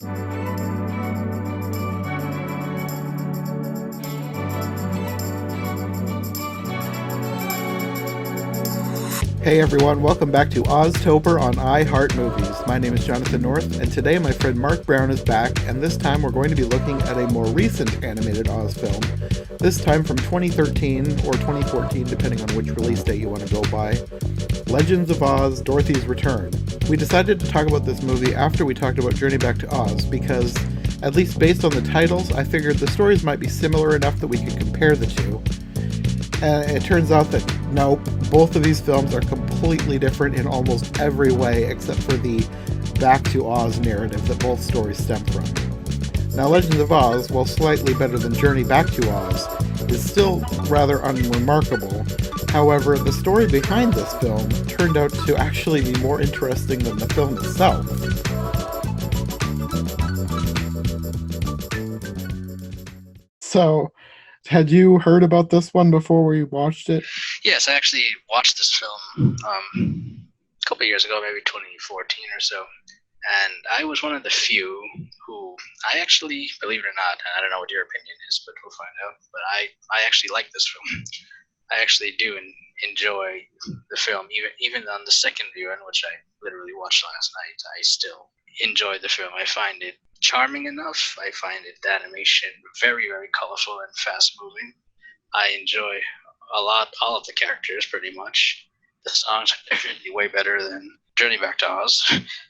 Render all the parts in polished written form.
Hey everyone, welcome back to OzTober on iHeart Movies. My name is Jonathan North, and today my friend Mark Brown is back, and this time we're going to be looking at a more recent animated Oz film, this time from 2013 or 2014, depending on which release date you want to go by. Legends of Oz, Dorothy's Return. We decided to talk about this movie after we talked about Journey Back to Oz, because, at least based on the titles, I figured the stories might be similar enough that we could compare the two. And it turns out that, no, both of these films are completely different in almost every way except for the Back to Oz narrative that both stories stem from. Now, Legends of Oz, while slightly better than Journey Back to Oz, is still rather unremarkable. However, the story behind this film turned out to actually be more interesting than the film itself. So, had you heard about this one before we watched it? Yes, I actually watched this film a couple of years ago, maybe 2014 or so. And I was one of the few who I actually, believe it or not, and I don't know what your opinion is, but we'll find out. But I actually like this film. I actually do enjoy the film, even on the second viewing, which I literally watched last night. I still enjoy the film. I find it charming enough. I find it the animation very, very colorful and fast moving. I enjoy all of the characters pretty much. The songs are definitely way better than Journey Back to Oz.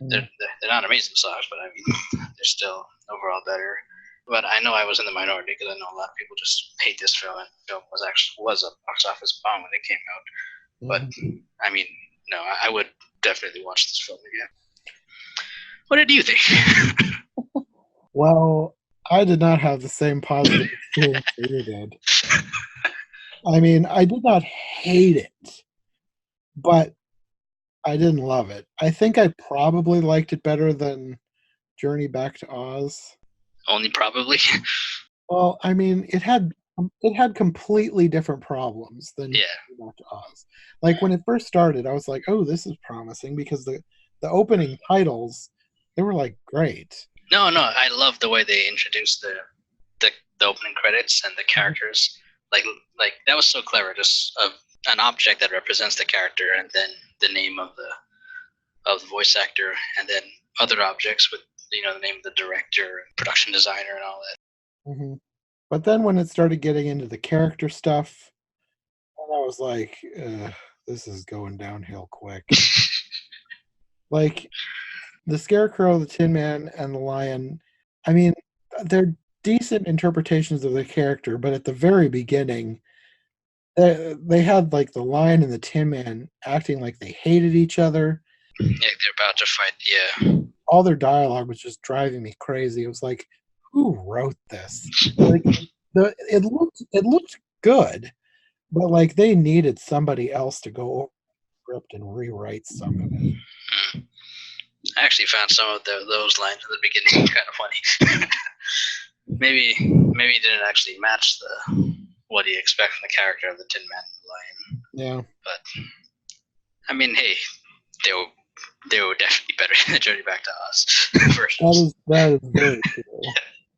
They're not amazing songs, but I mean, they're still overall better. But I know I was in the minority because I know a lot of people just hate this film, and the film was a box office bomb when it came out. But I mean, no, I would definitely watch this film again. What did you think? Well, I did not have the same positive experience that you did. I mean, I did not hate it, but I didn't love it. I think I probably liked it better than Journey Back to Oz. Only probably. Well, I mean, it had completely different problems than Journey Back to Oz. Like when it first started, I was like, "Oh, this is promising," because the opening titles, they were like great. No, I love the way they introduced the opening credits and the characters. Like that was so clever. Just an object that represents the character, and then the name of the voice actor, and then other objects with the name of the director and production designer and all that. Mm-hmm. But then when it started getting into the character stuff, I was like, this is going downhill quick. Like the Scarecrow, the Tin Man, and the Lion, I mean, they're decent interpretations of the character, but at the very beginning, they had like the Lion and the Tin Man acting like they hated each other. Yeah, they're about to fight. Yeah. All their dialogue was just driving me crazy. It was like, who wrote this? Like, it looked good, but like they needed somebody else to go over the script and rewrite some of it. I actually found some of those lines at the beginning kind of funny. maybe it didn't actually match what you expect from the character of the Tin Man and the Lion. Yeah. But I mean, hey, they were definitely better than Journey Back to Oz versions. That is very true.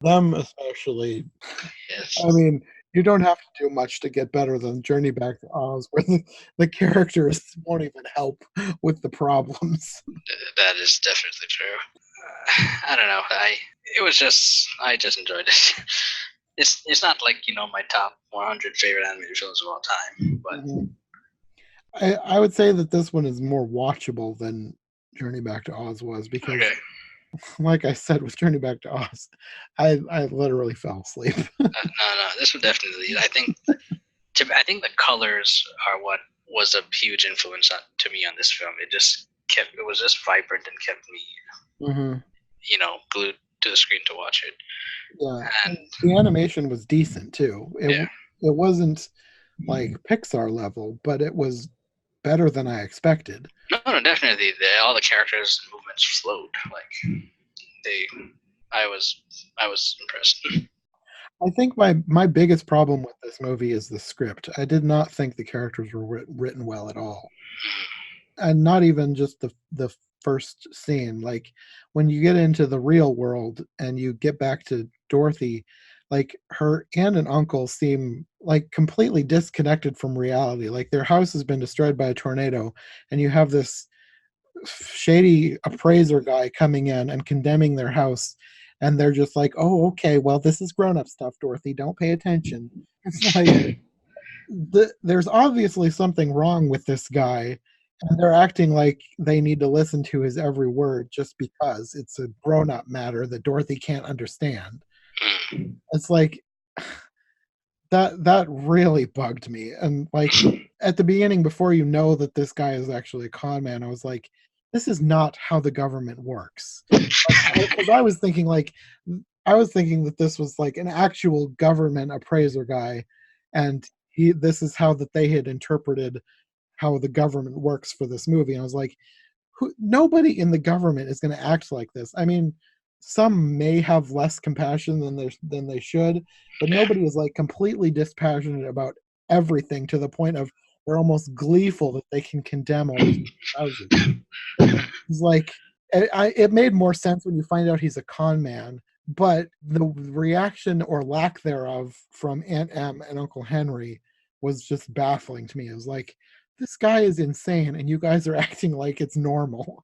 Them especially. Yes. I mean, you don't have to do much to get better than Journey Back to Oz, where the characters won't even help with the problems. That is definitely true. I don't know. I just enjoyed it. It's not like my top 100 favorite animated films of all time, but I would say that this one is more watchable than Journey Back to Oz was because, like I said with Journey Back to Oz, I literally fell asleep. No, this would definitely. I think the colors are what was a huge influence to me on this film. It was just vibrant and kept me, glued to the screen to watch it. Yeah, and the animation was decent too. It wasn't like Pixar level, but it was better than I expected. No, definitely. All the characters and movements flowed. I was impressed. I think my biggest problem with this movie is the script. I did not think the characters were written well at all, and not even just the first scene. Like when you get into the real world and you get back to Dorothy, like her aunt and uncle seem like completely disconnected from reality. Like their house has been destroyed by a tornado, and you have this shady appraiser guy coming in and condemning their house, and they're just like, oh, okay, well, this is grown-up stuff, Dorothy, don't pay attention. It's like there's obviously something wrong with this guy, and they're acting like they need to listen to his every word just because it's a grown-up matter that Dorothy can't understand. It's like that really bugged me. And like at the beginning, before you know that this guy is actually a con man, I was like, this is not how the government works. Because I was thinking that this was like an actual government appraiser guy, and this is how that they had interpreted how the government works for this movie. And I was like, nobody in the government is going to act like this. I mean, some may have less compassion than they should, but nobody is like completely dispassionate about everything to the point of they're almost gleeful that they can condemn all these houses. It's like it made more sense when you find out he's a con man, but the reaction or lack thereof from Aunt Em and Uncle Henry was just baffling to me. It was like, this guy is insane, and you guys are acting like it's normal.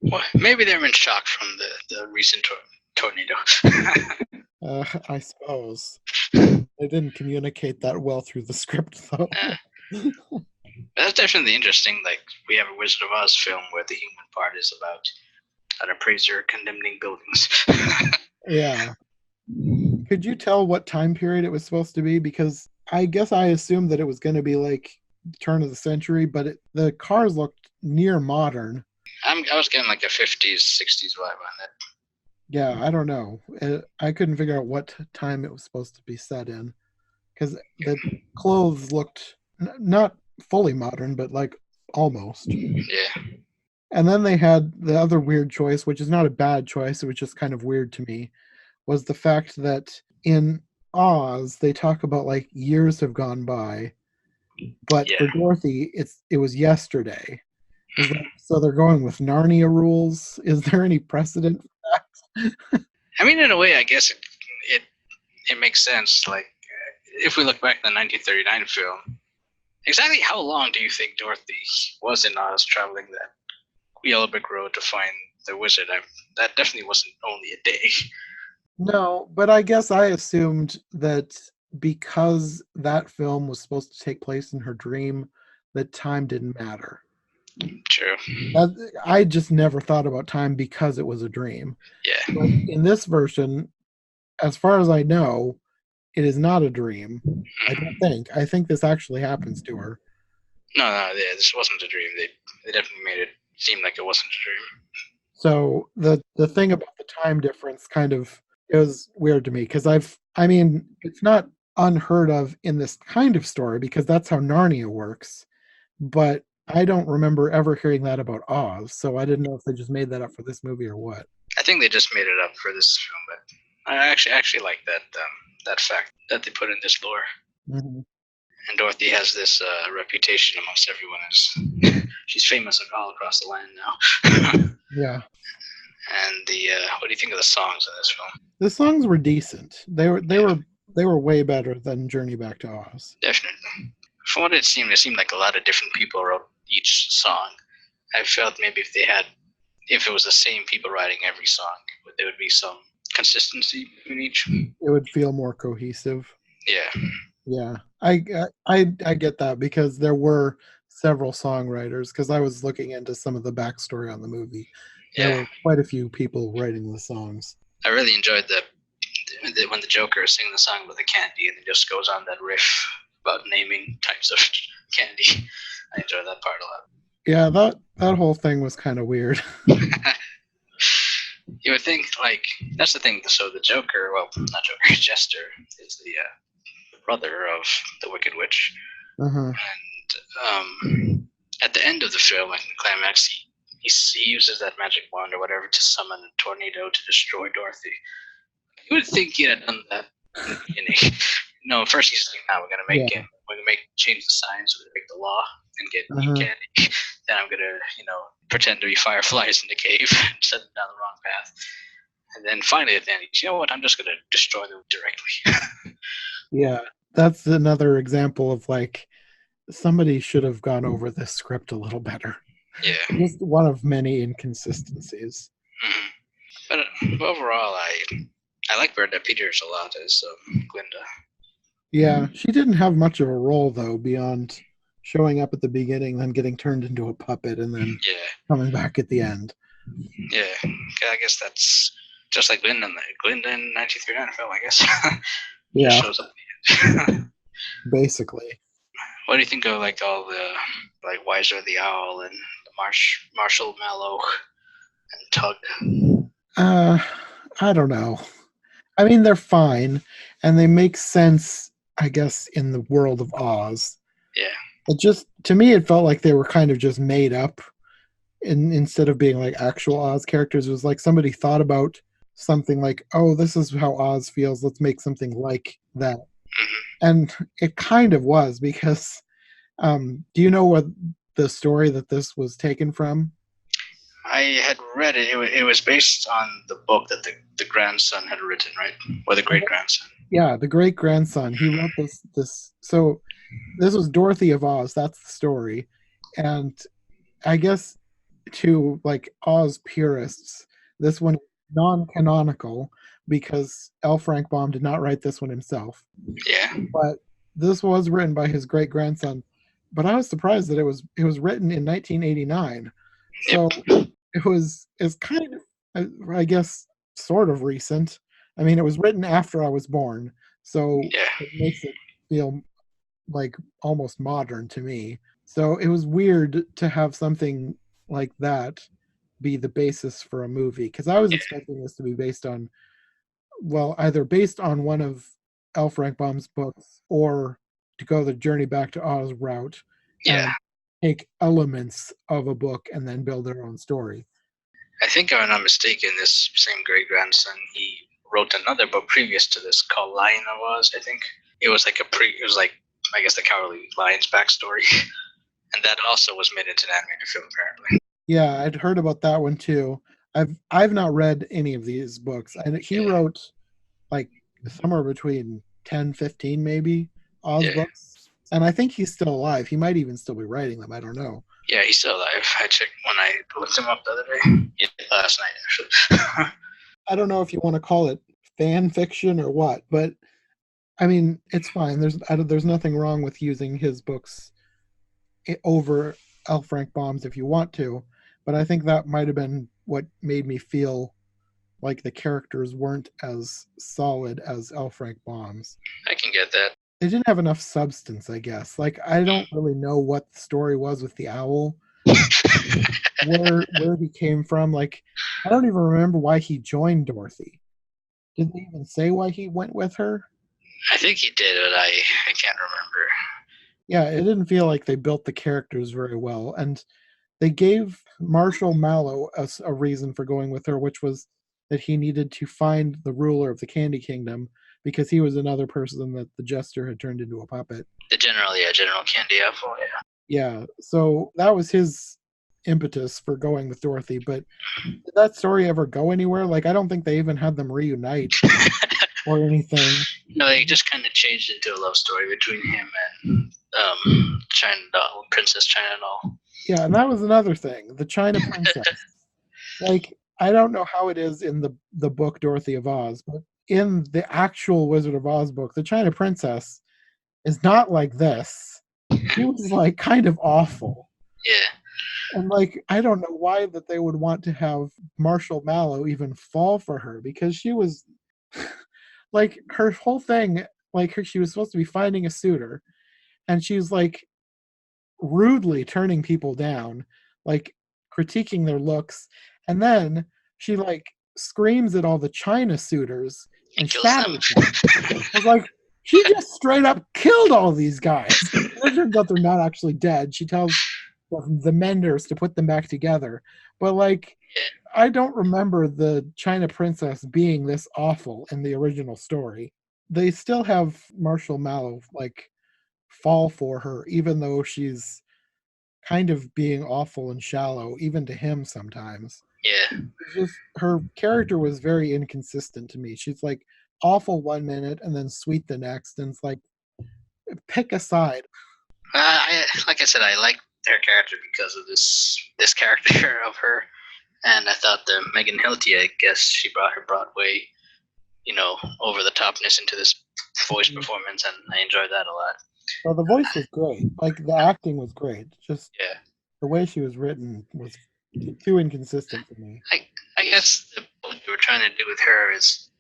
Well, maybe they're in shock from the recent tornado. I suppose. They didn't communicate that well through the script, though. That's definitely interesting. Like, we have a Wizard of Oz film where the human part is about an appraiser condemning buildings. Yeah. Could you tell what time period it was supposed to be? Because I guess I assumed that it was going to be like turn of the century, but the cars looked near modern. I was getting like a 50s, 60s vibe on it. Yeah, I don't know. I couldn't figure out what time it was supposed to be set in, because the clothes looked not fully modern, but like almost. Yeah. And then they had the other weird choice, which is not a bad choice, it was just kind of weird to me, was the fact that in Oz they talk about like years have gone by, but Yeah. for Dorothy it was yesterday. So they're going with Narnia rules. Is there any precedent for that? I mean, in a way, I guess it makes sense. Like, if we look back at the 1939 film, exactly how long do you think Dorothy was in Oz traveling that Yellow Brick Road to find the wizard? That definitely wasn't only a day. No, but I guess I assumed that because that film was supposed to take place in her dream, that time didn't matter. True. I just never thought about time because it was a dream. Yeah. But in this version, as far as I know, it is not a dream. I don't think. I think this actually happens to her. No, yeah, this wasn't a dream. They definitely made it seem like it wasn't a dream. So the thing about the time difference kind of, it was weird to me because I mean, it's not unheard of in this kind of story because that's how Narnia works. But I don't remember ever hearing that about Oz, so I didn't know if they just made that up for this movie or what. I think they just made it up for this film, but I actually like that fact that they put in this lore. Mm-hmm. And Dorothy has this reputation amongst everyone as she's famous all across the land now. Yeah. And what do you think of the songs in this film? The songs were decent. They were way better than Journey Back to Oz. Definitely. From what it seemed like a lot of different people wrote each song. I felt maybe if it was the same people writing every song, there would be some consistency between each. It would feel more cohesive. Yeah. Yeah, I get that because there were several songwriters. Because I was looking into some of the backstory on the movie. There were quite a few people writing the songs. I really enjoyed when the Joker is singing the song about the candy and it just goes on that riff about naming types of candy. I enjoyed that part a lot. Yeah, that whole thing was kind of weird. You would think, like, that's the thing. So the Joker, well, not Joker, Jester is the brother of the Wicked Witch. Uh-huh. And at the end of the film, like in the climax, he uses that magic wand or whatever to summon a tornado to destroy Dorothy. You would think he had done that in the beginning. No, first he's like, "Nah, we're gonna change the sign so they make the law." and get eat Uh-huh. candy, then I'm gonna, pretend to be fireflies in the cave and set them down the wrong path. And then finally at the end, you know what? I'm just gonna destroy them directly. Yeah, that's another example of like somebody should have gone over this script a little better. Yeah. Just one of many inconsistencies. Mhm. But overall, I like Brenda Peters a lot as Glinda. Yeah, she didn't have much of a role though, beyond showing up at the beginning, then getting turned into a puppet, and then Yeah, coming back at the end. yeah. I guess that's just like Glinda in 1939 film. I guess just Yeah, shows up. At the end. basically. What do you think of like all the like Wiser the Owl and the Marshall Mallow and Tug? Uh, I don't know. I mean, they're fine, and they make sense, I guess, in the world of Oz. Yeah, It just, to me, it felt like they were kind of just made up, instead of being like actual Oz characters. It was like somebody thought about something like, oh, this is how Oz feels. Let's make something like that. hmm And it kind of was because, do you know what the story that this was taken from? I had read it. It was based on the book that the grandson had written, right? Or the great grandson. Yeah, the great grandson. He wrote this. So this was Dorothy of Oz. That's the story, and I guess to like Oz purists, this one is non-canonical because L. Frank Baum did not write this one himself. Yeah, But this was written by his great grandson. But I was surprised that it was written in 1989. yep, So it's kind of, I guess, sort of recent. I mean, it was written after I was born, so yeah. it makes it feel like almost modern to me. So it was weird to have something like that be the basis for a movie because I was expecting this to be based on, well, either based on one of L. Frank Baum's books or to go the Journey Back to Oz route Yeah. and take elements of a book and then build their own story. I think if I'm not mistaken, this same great grandson he wrote another book previous to this called Lion of Oz. I think it was like it was like I guess the Cowardly Lion's backstory, and that also was made into an animated film apparently. Yeah, I'd heard about that one too. I've not read any of these books. And he Yeah, wrote like somewhere between 10, 15 maybe Oz yeah, books. And I think he's still alive. He might even still be writing them. I don't know. yeah. He's still alive. I checked when I looked him up the other day. Yeah, last night actually. I don't know if you want to call it fan fiction or what, but I mean, it's fine. There's nothing wrong with using his books over L. Frank Baum's if you want to, but I think that might have been what made me feel like the characters weren't as solid as L. Frank Baum's. I can get that. They didn't have enough substance, I guess. Like I don't really know what the story was with the owl, where he came from. Like I don't even remember why he joined Dorothy. Did they even say why he went with her? I think he did, but I can't remember. Yeah, it didn't feel like they built the characters very well. And they gave Marshall Mallow a reason for going with her, which was that he needed to find the ruler of the Candy Kingdom because he was another person that the jester had turned into a puppet. The general, yeah, General Candy Apple, Yeah, so that was his impetus for going with Dorothy. But did that story ever go anywhere? Like, I don't think they even had them reunite yeah. or anything. No, he just kind of changed into a love story between him and China Doll, Princess China Doll. Yeah, and that was another thing. The China Princess. Like, I don't know how it is in the book Dorothy of Oz, but in the actual Wizard of Oz book, the China Princess is not like this. She was like kind of awful. Yeah, And like I don't know why that they would want to have Marshall Mallow even fall for her because she was like her whole thing, like she was supposed to be finding a suitor and she's like rudely turning people down, like critiquing their looks, and then she like screams at all the China suitors and and kills shatters them. them. I was like, she just straight up killed all these guys. It turns out they're not actually dead. She tells the menders to put them back together. But like, Yeah. I don't remember the China princess being this awful in the original story. They still have Marshall Mallow like fall for her, even though she's kind of being awful and shallow, even to him sometimes. Yeah. It's just her character was very inconsistent to me. She's like awful one minute and then sweet the next, and it's like pick a side. Like I said, I like her character because of this character of her, and I thought the Megan Hilty, I guess she brought her Broadway, over the topness into this voice performance, and I enjoyed that a lot. Well, the voice was great. Like the acting was great. Just Yeah. the way she was written was too inconsistent for me. I guess what they were trying to do with her is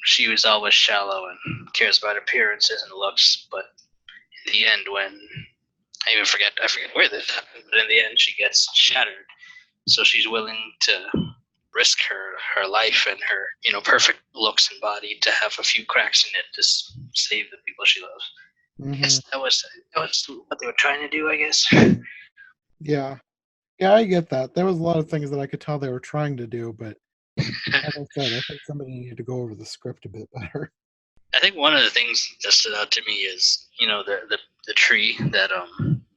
she was always shallow and cares about appearances and looks, but in the end, when I forget where this happened, but in the end, she gets shattered. So she's willing to risk her life and her perfect looks and body to have a few cracks in it to save the people she loves. I guess that was what they were trying to do, I guess. Yeah. Yeah, I get that. There was a lot of things that I could tell they were trying to do, but like I said, I think somebody needed to go over the script a bit better. I think one of the things that stood out to me is the tree that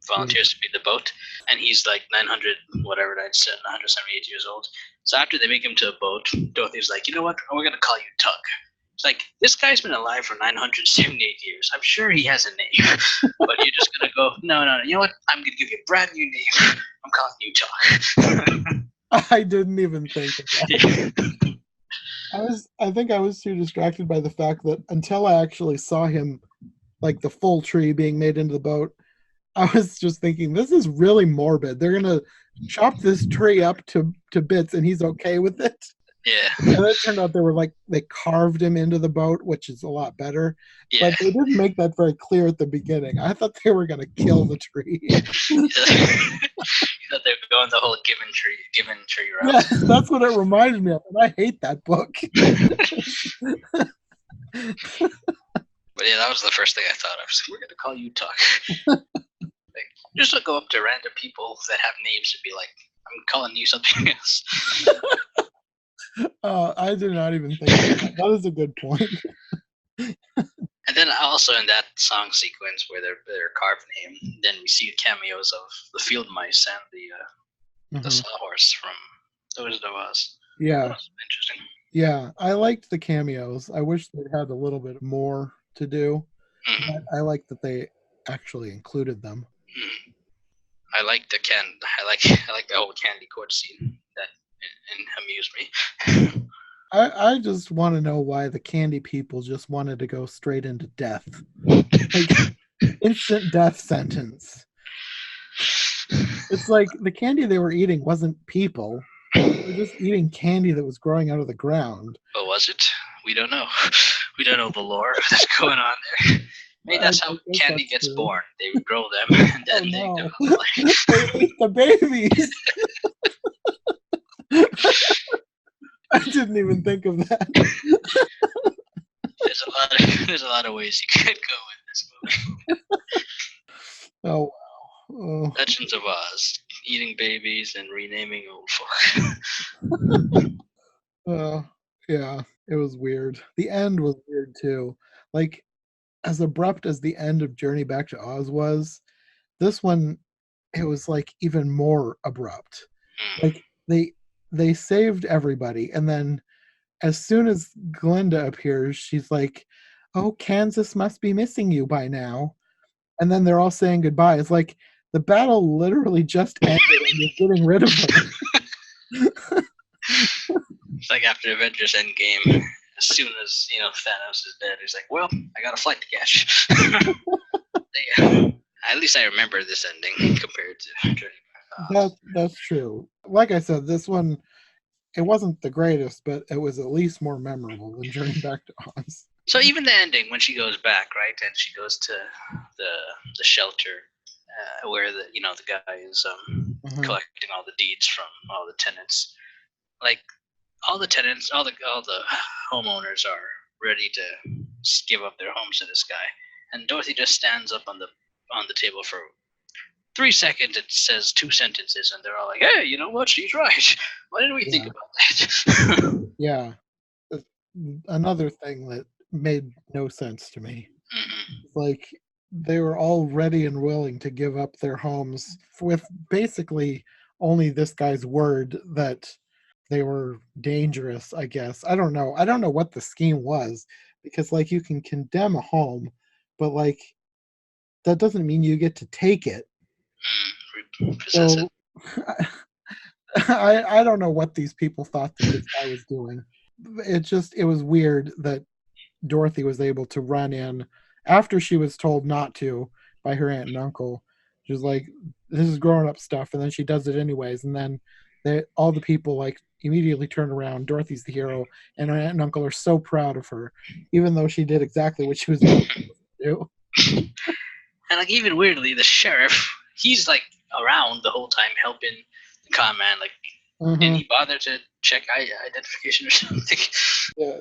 volunteers to be the boat, and he's like 900 whatever 978 years old. So after they make him to a boat, Dorothy's like, you know what? We're gonna call you Tug. It's like, this guy's been alive for 978 years. I'm sure he has a name, but you're just gonna go, no. You know what? I'm gonna give you a brand new name. I'm calling you Tug. I didn't even think of that. I think I was too distracted by the fact that until I actually saw him, like the full tree being made into the boat, I was just thinking, this is really morbid. They're gonna chop this tree up to bits, and he's okay with it. Yeah. And it turned out they carved him into the boat, which is a lot better. Yeah. But they didn't make that very clear at the beginning. I thought they were gonna kill the tree. You thought they were going the whole given tree route. Yes, that's what it reminded me of, and I hate that book. But yeah, that was the first thing I thought of. So we're gonna call you Tuck. Just to go up to random people that have names and be like, I'm calling you something else. I did not even think of that. That is a good point. And then also in that song sequence where they're carving him, then we see cameos of the field mice and the sawhorse from The Wizard of Oz. Yeah. That was interesting. Yeah, I liked the cameos. I wish they'd had a little bit more to do. Mm-hmm. But I like that they actually included them. Mm-hmm. I like the whole candy court scene. That amused me. I just want to know why the candy people just wanted to go straight into death. Like instant death sentence. It's like the candy they were eating wasn't people. They were just eating candy that was growing out of the ground. Oh, was it? We don't know. We don't know the lore that's going on there. Maybe that's how candy gets born. They would grow them and then they develop life. They eat the babies. I didn't even think of that. There's a lot of ways you could go in this movie. Oh wow. Legends of Oz, eating babies and renaming old folk. Yeah, it was weird. The end was weird too. Like as abrupt as the end of Journey Back to Oz was, this one it was like even more abrupt. Like they saved everybody, and then as soon as Glinda appears, she's like, "Oh, Kansas must be missing you by now." And then they're all saying goodbye. It's like the battle literally just ended and you're getting rid of them. It's like after Avengers Endgame, as soon as Thanos is dead, he's like, "Well, I got a flight to catch." Yeah. At least I remember this ending compared to Journey Back to Oz. That's true. Like I said, this one it wasn't the greatest, but it was at least more memorable than Journey Back to Oz. So even the ending when she goes back, right, and she goes to the shelter where the guy is collecting all the deeds from all the tenants, like all the tenants, all the homeowners are ready to give up their homes to this guy, and Dorothy just stands up on the table for 3 seconds and says 2 sentences, and they're all like, "Hey, you know what? She's right. Why didn't we think about that?" Yeah, another thing that made no sense to me. Mm-hmm. Like they were all ready and willing to give up their homes with basically only this guy's word that they were dangerous, I guess. I don't know what the scheme was because like you can condemn a home, but like that doesn't mean you get to take it. Possess it. So I don't know what these people thought that this guy was doing. It was weird that Dorothy was able to run in after she was told not to by her aunt and uncle. She was like, "This is grown up stuff," and then she does it anyways. And then all the people like immediately turn around. Dorothy's the hero, and her aunt and uncle are so proud of her, even though she did exactly what she was never supposed to do. And like even weirdly, the sheriff, he's like around the whole time helping the con man. Like, didn't Hmm. he bother to check identification or something? Yeah,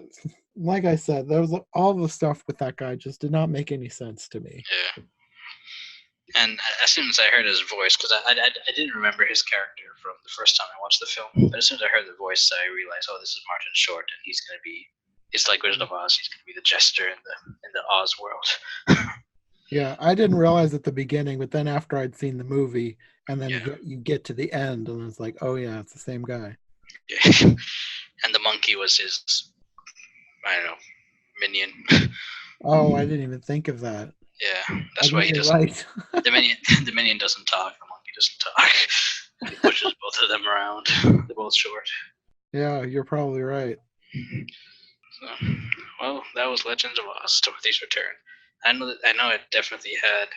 like I said, there was all the stuff with that guy just did not make any sense to me. Yeah. And as soon as I heard his voice, because I didn't remember his character from the first time I watched the film, but as soon as I heard the voice, I realized, oh, this is Martin Short, and he's gonna be. It's like Wizard of Oz. He's gonna be the jester in the Oz world. Yeah, I didn't realize at the beginning, but then after I'd seen the movie, and then Yeah. you get to the end, and it's like, oh yeah, it's the same guy. Yeah. And the monkey was his, I don't know, minion. Oh, I didn't even think of that. Yeah, I that's why think he you're doesn't. right. The minion, the minion doesn't talk. The monkey doesn't talk. He pushes both of them around. They're both short. Yeah, you're probably right. So, well, that was Legends of Oz: Dorothy's Return. I know it definitely had.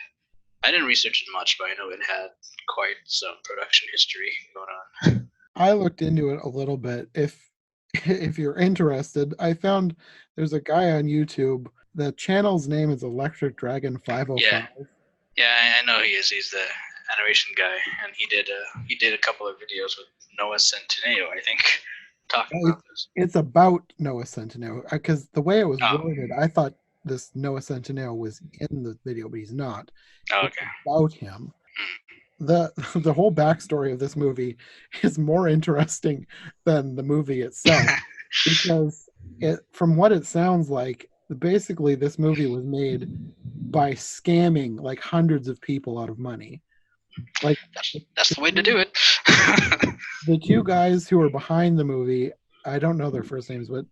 I didn't research it much, but I know it had quite some production history going on. I looked into it a little bit. If you're interested, I found there's a guy on YouTube. The channel's name is Electric Dragon Yeah, 505. yeah, I know he is. He's the animation guy, and he did a couple of videos with Noah Centineo, I think, talking It's about this. it's about Noah Centineo because the way it was Oh, worded, I thought this Noah Centineo was in the video, but he's not. oh It's okay. about him. The whole backstory of this movie is more interesting than the movie itself because from what it sounds like, basically this movie was made by scamming like hundreds of people out of money. Like That's the the way to two, do it. the two guys who are behind the movie, I don't know their first names, but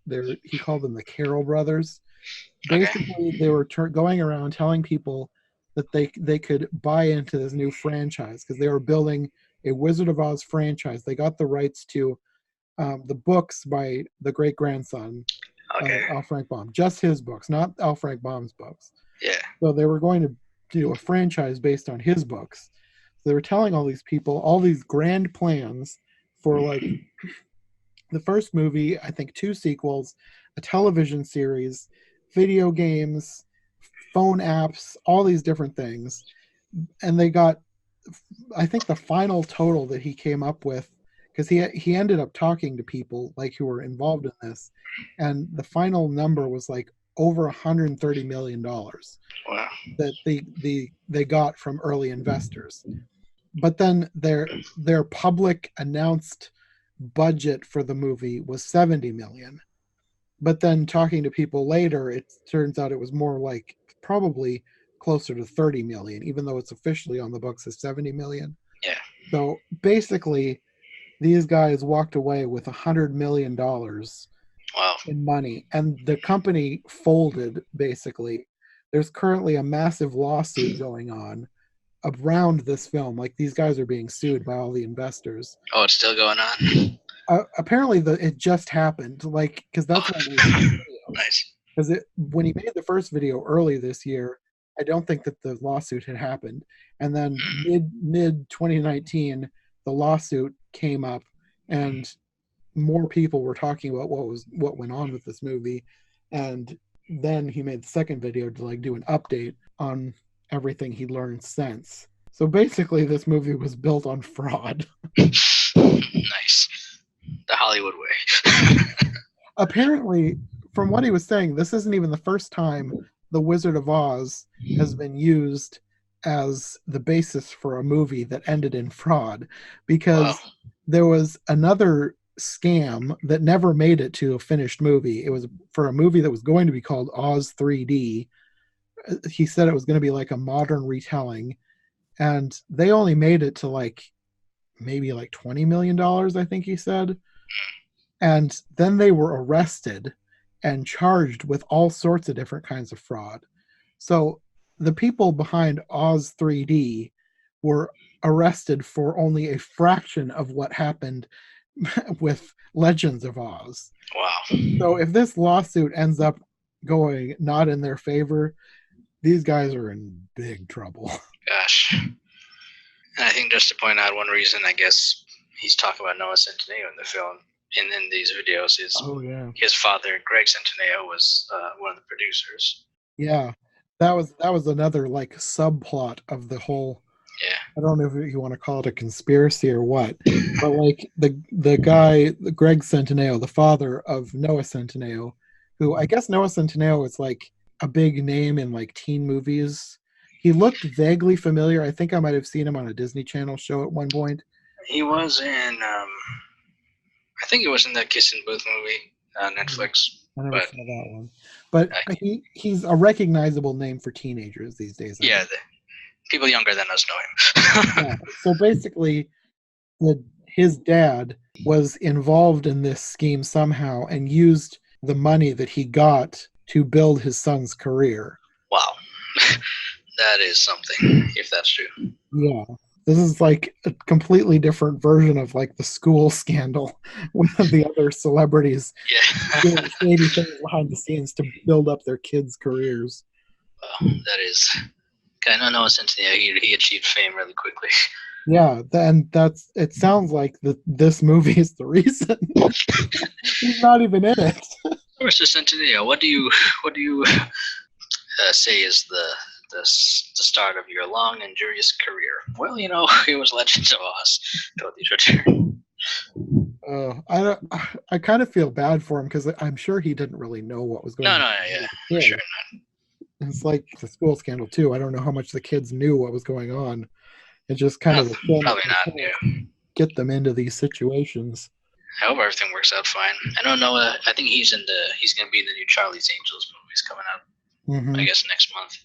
he called them the Carroll brothers. Okay. Basically, they were going around telling people that they could buy into this new franchise because they were building a Wizard of Oz franchise. They got the rights to the books by the great grandson of Okay. Al Frank Baum, just his books, not Al Frank Baum's books. Yeah. So they were going to do a franchise based on his books. So they were telling all these people all these grand plans for like the first movie, I think two sequels, a television series, video games, phone apps, all these different things. And they got, I think the final total that he came up with, because he ended up talking to people like who were involved in this, and the final number was like over $130 million Wow. that they got from early investors. But then their public announced budget for the movie was 70 million. But then talking to people later, it turns out it was more like probably closer to 30 million, even though it's officially on the books as 70 million. Yeah. So basically, these guys walked away with $100 million Wow. in money, and the company folded basically. There's currently a massive lawsuit going on around this film. Like these guys are being sued by all the investors. Oh, it's still going on. Apparently, it just happened. Like because Oh, that's when they released the videos. nice. Because when he made the first video early this year, I don't think that the lawsuit had happened. And then mid 2019, the lawsuit came up, and more people were talking about what went on with this movie. And then he made the second video to like do an update on everything he learned since. So basically, this movie was built on fraud. Nice. The Hollywood way. Apparently, from what he was saying, this isn't even the first time the Wizard of Oz has been used as the basis for a movie that ended in fraud, Wow. because there was another scam that never made it to a finished movie. It was for a movie that was going to be called Oz 3D, he said it was going to be like a modern retelling, and they only made it to like maybe like $20 million, I think he said. And then they were arrested and charged with all sorts of different kinds of fraud. So the people behind Oz 3D were arrested for only a fraction of what happened with Legends of Oz. Wow. So if this lawsuit ends up going not in their favor, these guys are in big trouble. Gosh. And I think just to point out one reason, I guess he's talking about Noah Centineo in the film, in these videos, is his father, Greg Centineo, was one of the producers. Yeah, that was another like subplot of the whole. Yeah. I don't know if you want to call it a conspiracy or what, but like the guy, Greg Centineo, the father of Noah Centineo, who I guess Noah Centineo is like a big name in like teen movies. He looked vaguely familiar. I think I might have seen him on a Disney Channel show at one point. He was in, I think it was in that Kiss and Booth movie on Netflix. I never saw that one. But he's a recognizable name for teenagers these days. Yeah, people younger than us know him. Yeah. So basically, his dad was involved in this scheme somehow and used the money that he got to build his son's career. Wow. That is something, if that's true. Yeah. This is like a completely different version of like the school scandal with the other celebrities doing shady things behind the scenes to build up their kids' careers. Wow, that is. I don't know since he achieved fame really quickly. Yeah, and it sounds like this movie is the reason. He's not even in it. Mr. Centineo, what do you say is the start of your long and joyous career? Well, it was Legends of Oz, Dorothy's Return. I kind of feel bad for him because I'm sure he didn't really know what was going on. No, yeah, sure not. It's like the school scandal too. I don't know how much the kids knew what was going on. It just kind of probably not. Yeah. Get them into these situations. I hope everything works out fine. I don't know. I think he's going to be in the new Charlie's Angels movies coming out. I guess next month.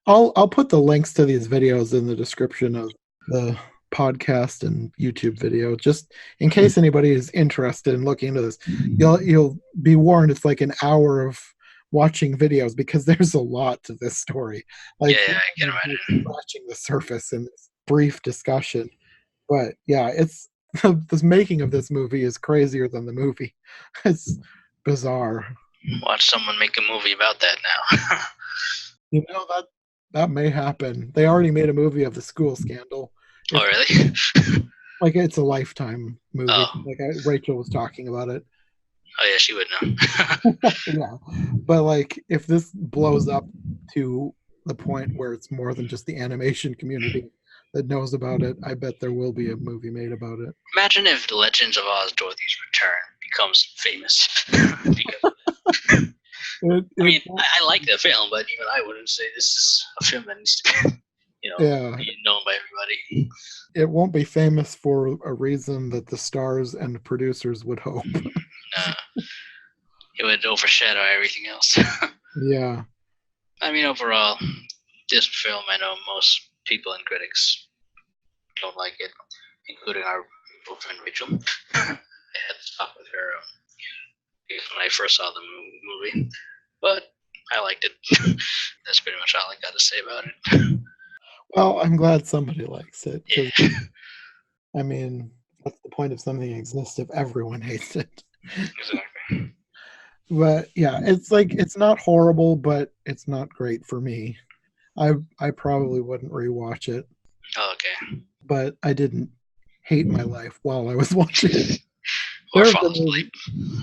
I'll put the links to these videos in the description of the podcast and YouTube video, just in case anybody is interested in looking into this. You'll be warned. It's like an hour of watching videos because there's a lot to this story. Like, yeah, I can imagine. Scratching the surface in this brief discussion, but yeah, it's the making of this movie is crazier than the movie. It's bizarre. Watch someone make a movie about that now. That may happen. They already made a movie of the school scandal. Oh, really? Like it's a Lifetime movie. Oh. Like Rachel was talking about it. Oh yeah, she would know. Yeah, but like if this blows up to the point where it's more than just the animation community that knows about it, I bet there will be a movie made about it. Imagine if The Legends of Oz: Dorothy's Return becomes famous. I like the film, but even I wouldn't say this is a film that needs to be, be known by everybody. It won't be famous for a reason that the stars and producers would hope. It would overshadow everything else. Yeah. I mean, overall, this film, I know most people and critics don't like it, including our friend Rachel. I had to talk with her when I first saw the movie, but I liked it. That's pretty much all I got to say about it. Well, I'm glad somebody likes it. Yeah. I mean, what's the point of something exists if everyone hates it? Exactly. But yeah, it's like it's not horrible, but it's not great for me. I probably wouldn't rewatch it. Oh, okay. But I didn't hate my life while I was watching it. Or fall asleep.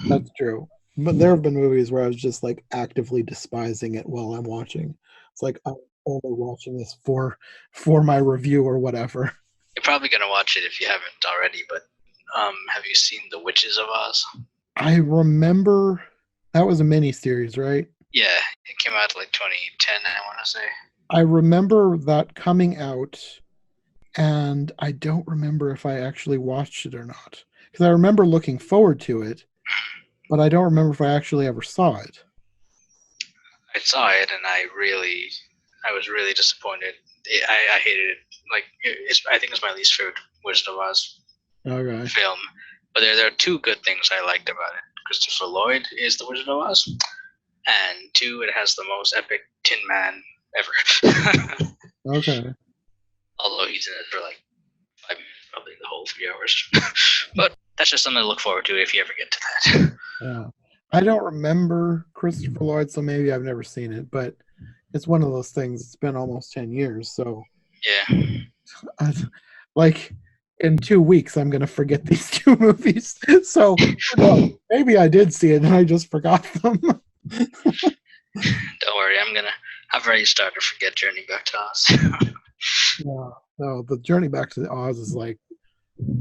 That's true. But there have been movies where I was just like actively despising it while I'm watching. It's like I'm only watching this for my review or whatever. You're probably gonna watch it if you haven't already, but have you seen The Witches of Oz? I remember that was a mini-series, right? Yeah, it came out like 2010, I want to say. I remember that coming out, and I don't remember if I actually watched it or not. Because I remember looking forward to it, but I don't remember if I actually ever saw it. I saw it and I was really disappointed. I hated it. Like I think it's my least favorite Wizard of Oz Okay. film. But there are two good things I liked about it. Christopher Lloyd is the Wizard of Oz, and two, it has the most epic Tin Man ever. Okay. Although he's in it for like 5 minutes, probably the whole 3 hours. But that's just something to look forward to if you ever get to that. Yeah. I don't remember Christopher Lloyd, so maybe I've never seen it, but it's one of those things. It's been almost 10 years, so Yeah. like in 2 weeks, I'm gonna forget these two movies. So maybe I did see it and I just forgot them. Don't worry, I've already started to forget Journey Back to Oz. Yeah, no, the Journey Back to Oz is like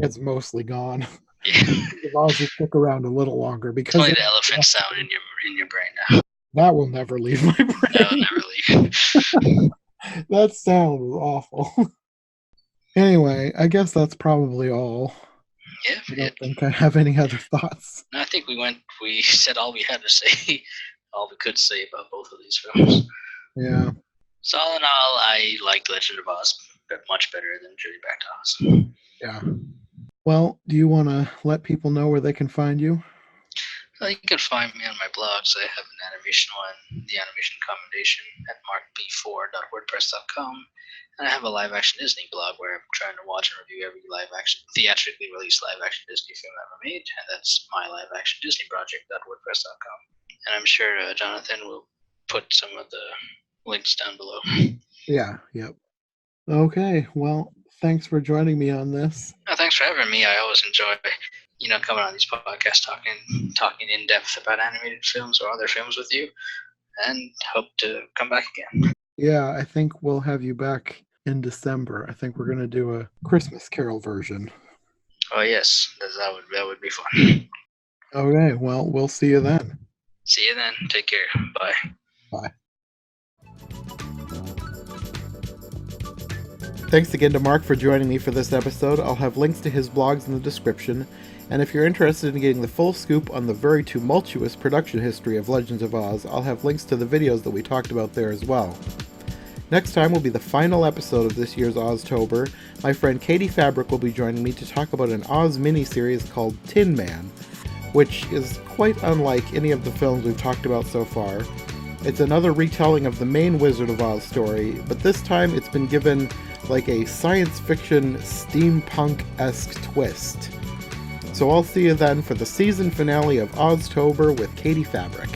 it's mostly gone. Yeah. The Oz will stick around a little longer It's because only the elephant sound in your brain now. that will never leave my brain. That will never leave. That sound was awful. Anyway, I guess that's probably all. Yeah. I don't think I have any other thoughts. I think we said all we had to say, all we could say about both of these films. Yeah. So all in all, I liked Legend of Oz much better than Journey Back to Oz. Yeah. Well, do you want to let people know where they can find you? Well, you can find me on my blogs. I have an animation one, The Animation Commendation, at markb4.wordpress.com. And I have a live-action Disney blog where I'm trying to watch and review every theatrically released live-action Disney film ever made, and that's myliveactiondisneyproject.wordpress.com. And I'm sure Jonathan will put some of the links down below. Yeah, yep. Okay, well, thanks for joining me on this. Thanks for having me. I always enjoy, coming on these podcasts, talking in depth about animated films or other films with you, and hope to come back again. Yeah, I think we'll have you back in December. I think we're gonna do a Christmas Carol version. Oh yes, that would be fun. Okay, well, we'll see you then. See you then. Take care. Bye. Bye. Thanks again to Mark for joining me for this episode. I'll have links to his blogs in the description, and if you're interested in getting the full scoop on the very tumultuous production history of Legends of Oz, I'll have links to the videos that we talked about there as well. Next time will be the final episode of this year's OzTober. My friend Katie Fabric will be joining me to talk about an Oz miniseries called Tin Man, which is quite unlike any of the films we've talked about so far. It's another retelling of the main Wizard of Oz story, but this time it's been given like a science fiction steampunk-esque twist. So I'll see you then for the season finale of OzTober with Katie Fabric.